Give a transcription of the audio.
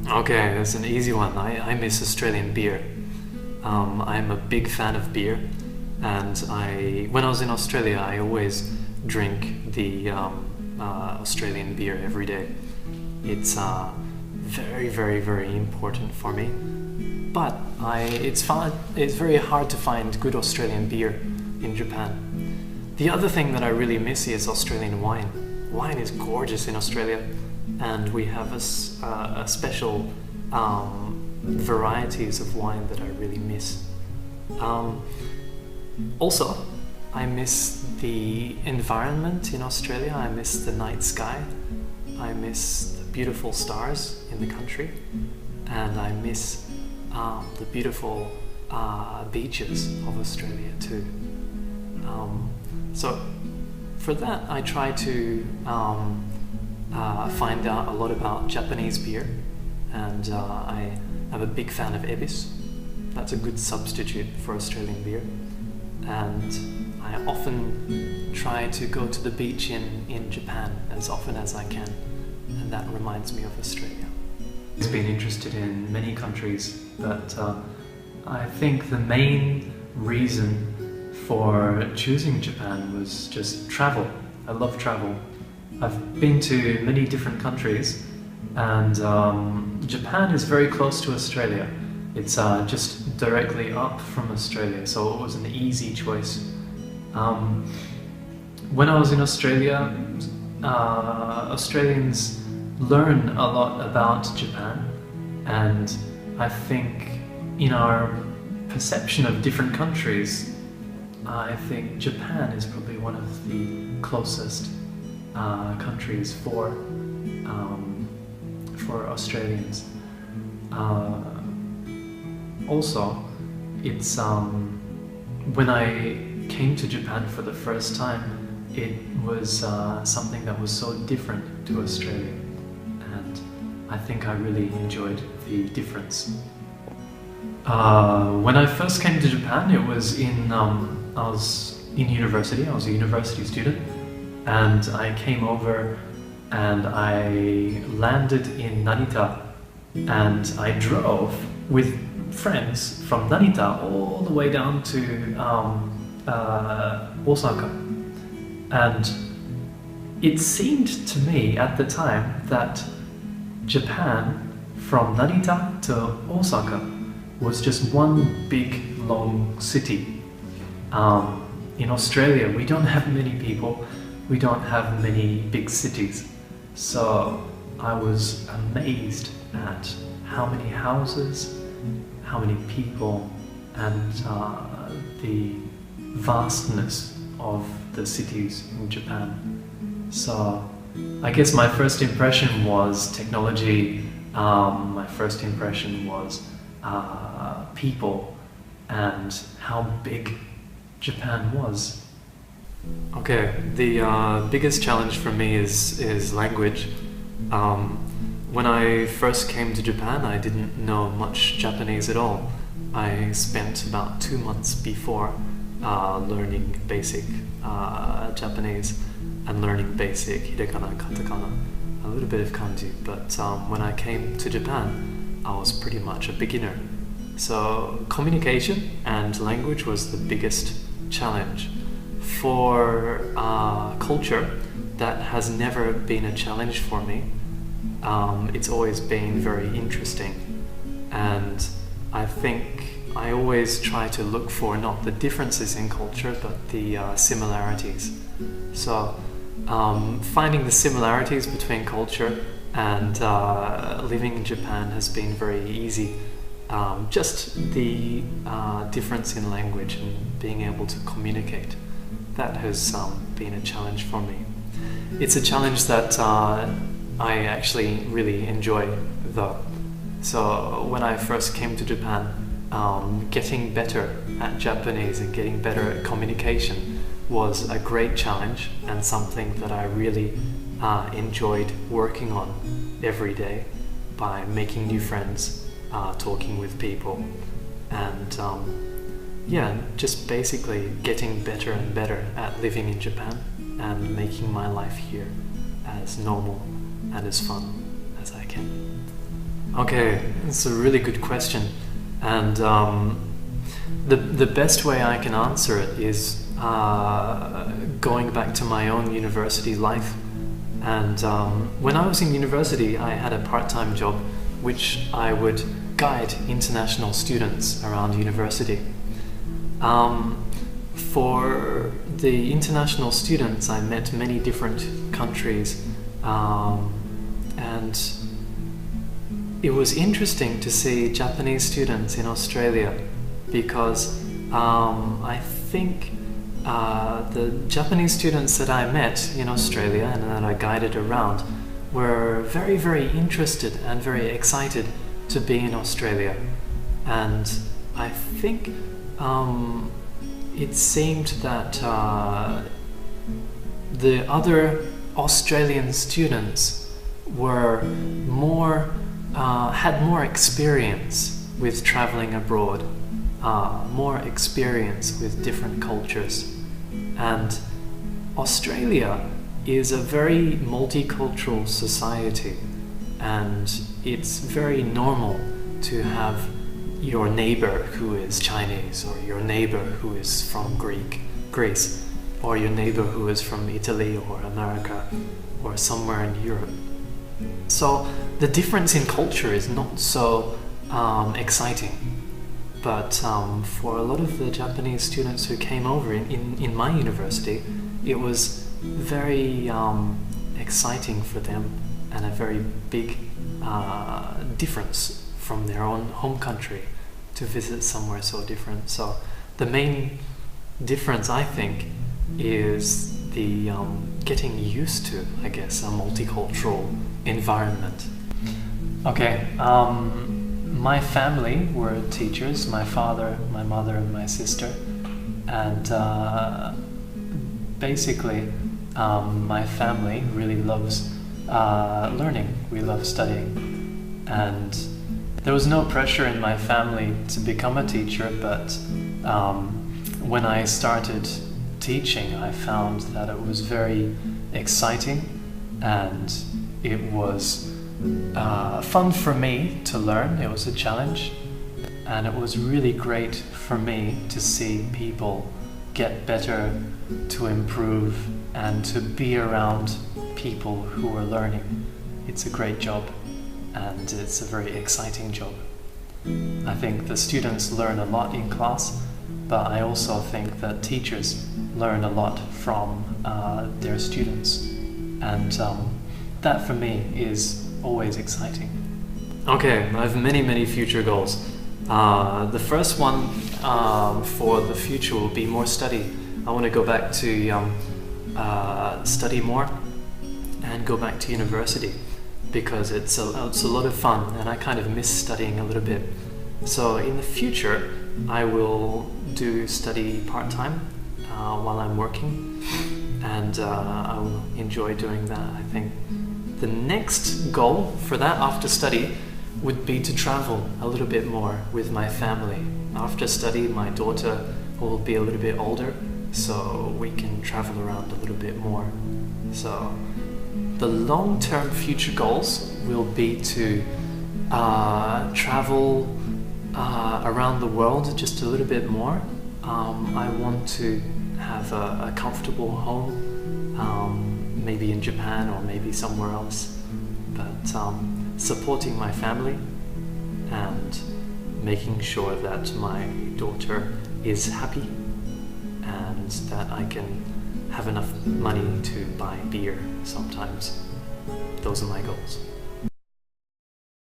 Okay, that's an easy one. I miss Australian beer. I'm a big fan of beer, and when I was in Australia, I always drink the Australian beer every day. It's very, very, very important for me. But it's very hard to find good Australian beer in Japan. The other thing that I really miss is Australian wine. Wine is gorgeous in Australia, and we have a special varieties of wine that I really miss. Also, I miss the environment in Australia. I miss the night sky. I miss the beautiful stars in the country, and I miss the beautiful beaches of Australia too. So for that, I try to find out a lot about Japanese beer, and I'm a big fan of Ebis. That's a good substitute for Australian beer, and I often try to go to the beach in Japan as often as I can, and that reminds me of Australia. I've been interested in many countries, but I think the main reason for choosing Japan was just travel. I love travel. I've been to many different countries, and Japan is very close to Australia. It's just directly up from Australia, so it was an easy choice. When I was in Australia, Australians learn a lot about Japan, and I think in our perception of different countries, I think Japan is probably one of the closest countries for Australians. Also, it's when I came to Japan for the first time, it was something that was so different to Australia, and I think I really enjoyed the difference. When I first came to Japan, it was I was in university. I was a university student, and I came over and I landed in Narita, and I drove with friends from Narita all the way down to Osaka. And it seemed to me at the time that Japan from Narita to Osaka was just one big long city. In Australia, we don't have many people, we don't have many big cities. So I was amazed at how many houses, how many people, and the vastness of the cities in Japan. So I guess my first impression was technology, my first impression was people, and how big Japan was. Okay, the biggest challenge for me is language. When I first came to Japan, I didn't know much Japanese at all. I spent about 2 months before learning basic Japanese and learning basic hiragana, katakana, a little bit of kanji. But when I came to Japan, I was pretty much a beginner. So communication and language was the biggest challenge. For culture, that has never been a challenge for me. It's always been very interesting, and I think I always try to look for not the differences in culture but the similarities. So finding the similarities between culture and living in Japan has been very easy. Just the difference in language and being able to communicate, that has been a challenge for me. It's a challenge that I actually really enjoy though. So when I first came to Japan, getting better at Japanese and getting better at communication was a great challenge, and something that I really enjoyed working on every day by making new friends, talking with people, and just basically getting better and better at living in Japan and making my life here as normal and as fun as I can. Okay, it's a really good question, and the best way I can answer it is going back to my own university life. And when I was in university, I had a part-time job which I would guide international students around university. For the international students, I met many different countries, and it was interesting to see Japanese students in Australia because I think the Japanese students that I met in Australia and that I guided around were very, very interested and very excited to be in Australia. And I think it seemed that the other Australian students were had more experience with traveling abroad, more experience with different cultures. And Australia is a very multicultural society, and it's very normal to have your neighbor who is Chinese, or your neighbor who is from Greece, or your neighbor who is from Italy or America or somewhere in Europe. So the difference in culture is not so exciting, but for a lot of the Japanese students who came over in my university, it was very exciting for them and a very big difference from their own home country to visit somewhere so different. So the main difference, I think, is the getting used to, I guess, a multicultural environment. Okay, my family were teachers, my father, my mother, and my sister, and basically my family really loves learning. We love studying, and there was no pressure in my family to become a teacher, but when I started teaching, I found that it was very exciting, and it was fun for me to learn. It was a challenge, and it was really great for me to see people get better, to improve, and to be around people who are learning. It's a great job, and it's a very exciting job. I think the students learn a lot in class, but I also think that teachers learn a lot from their students, and that for me is always exciting. Okay, I have many future goals. The first one for the future will be more study. I want to go back to study more and go back to university, because it's a lot of fun, and I kind of miss studying a little bit. So in the future, I will do study part-time while I'm working, and I will enjoy doing that, I think. The next goal for that after study would be to travel a little bit more with my family. After study, my daughter will be a little bit older, so we can travel around a little bit more. So the long-term future goals will be to travel around the world just a little bit more. I want to have a comfortable home, maybe in Japan or maybe somewhere else, but supporting my family and making sure that my daughter is happy and that I can have enough money to buy beer sometimes. Those are my goals.